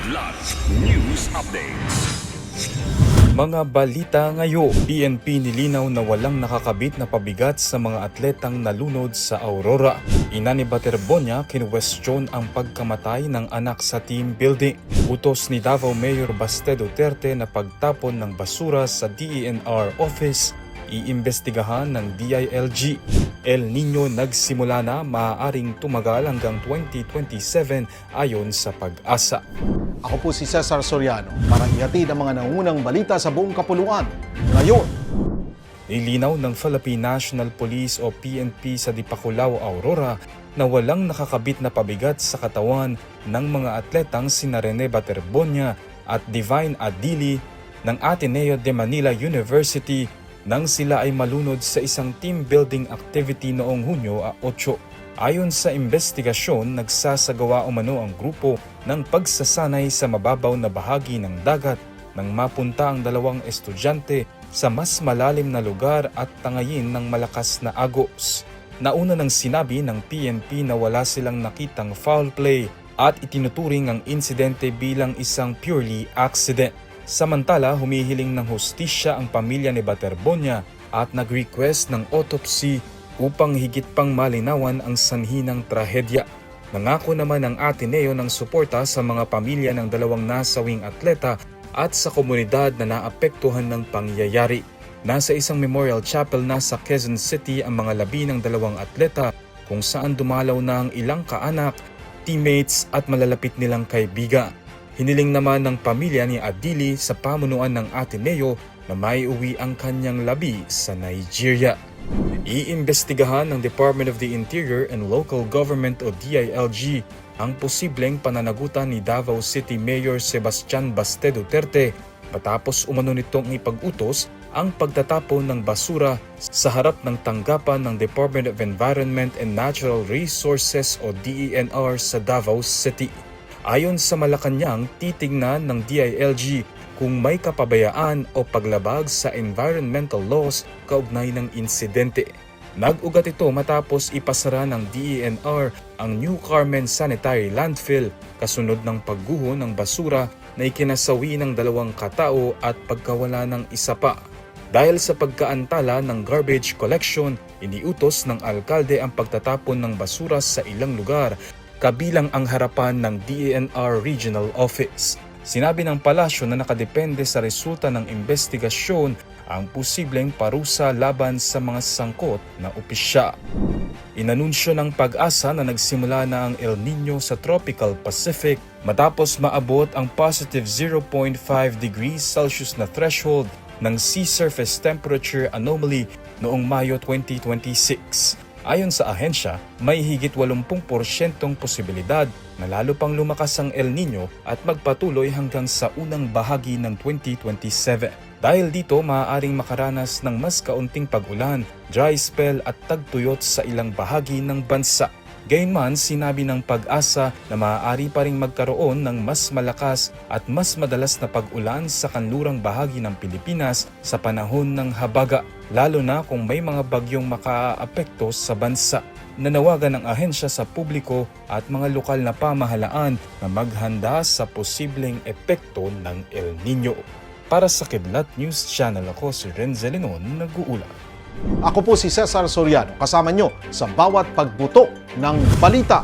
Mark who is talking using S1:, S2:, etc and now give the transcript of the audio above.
S1: Kidlat News Updates.
S2: Mga balita ngayon, PNP nilinaw na walang nakakabit na pabigat sa mga atletang nalunod sa Aurora. Ina ni Baterbonia kinwestiyon ang pagkamatay ng anak sa team building. Utos ni Davao Mayor Baste Duterte na pagtapon ng basura sa DENR office, iimbestigahan ng DILG. El Nino nagsimula na, maaaring tumagal hanggang 2027 ayon sa Pag-asa.
S3: Ako po si Cesar Soriano para ihatid ang mga nangunang balita sa buong kapuluan. Ngayon,
S2: Nilinaw ng Philippine National Police o PNP sa Dipakulaw, Aurora na walang nakakabit na pabigat sa katawan ng mga atletang sina Rene Baterbonia at Divine Adili ng Ateneo de Manila University nang sila ay malunod sa isang team building activity noong Hunyo 8. Ayon sa investigasyon, nagsasagawa umano ang grupo ng pagsasanay sa mababaw na bahagi ng dagat nang mapunta ang dalawang estudyante sa mas malalim na lugar at tangayin ng malakas na agos. Nauna nang sinabi ng PNP na wala silang nakitang foul play at itinuturing ang insidente bilang isang purely accident. Samantala, humihiling ng hustisya ang pamilya ni Baterbonia at nag-request ng autopsy upang higit pang malinawan ang sanhi ng trahedya. Nangako naman ang Ateneo ng suporta sa mga pamilya ng dalawang nasawing atleta at sa komunidad na naapektuhan ng pangyayari. Nasa isang memorial chapel na sa Quezon City ang mga labi ng dalawang atleta kung saan dumalaw na ang ilang kaanak, teammates at malalapit nilang kaibigan. Hiniling naman ng pamilya ni Adili sa pamunuan ng Ateneo na maiuwi ang kanyang labi sa Nigeria. Iimbestigahan ng Department of the Interior and Local Government o DILG ang posibleng pananagutan ni Davao City Mayor Sebastian Baste Duterte matapos umano nitong ipag-utos ang pagtatapon ng basura sa harap ng tanggapan ng Department of Environment and Natural Resources o DENR sa Davao City. Ayon sa Malacanang, titingnan ng DILG kung may kapabayaan o paglabag sa environmental laws kaugnay ng insidente. Nag-ugat ito matapos ipasara ng DENR ang New Carmen Sanitary Landfill kasunod ng pagguho ng basura na ikinasawi ng dalawang katao at pagkawala ng isa pa. Dahil sa pagkaantala ng garbage collection, iniutos ng alkalde ang pagtatapon ng basura sa ilang lugar, kabilang ang harapan ng DENR Regional Office. Sinabi ng palasyo na nakadepende sa resulta ng investigasyon ang posibleng parusa laban sa mga sangkot na opisya. Inanunsyo ng Pag-asa na nagsimula na ang El Nino sa Tropical Pacific matapos maabot ang positive 0.5 degrees Celsius na threshold ng sea surface temperature anomaly noong Mayo 2026. Ayon sa ahensya, may higit 80% posibilidad na lalo pang lumakas ang El Nino at magpatuloy hanggang sa unang bahagi ng 2027. Dahil dito, maaaring makaranas ng mas kaunting pag-ulan, dry spell at tagtuyot sa ilang bahagi ng bansa. Gayunman, sinabi ng Pag-asa na maaari pa ring magkaroon ng mas malakas at mas madalas na pag-ulan sa kanlurang bahagi ng Pilipinas sa panahon ng habaga, lalo na kung may mga bagyong makaaapekto sa bansa. Nanawagan ng ahensya sa publiko at mga lokal na pamahalaan na maghanda sa posibleng epekto ng El Nino. Para sa Kidlat News Channel, ako si Renzel Lenon, nag-uulat.
S3: ako po si Cesar Soriano, kasama nyo sa bawat pagbuto ng balita.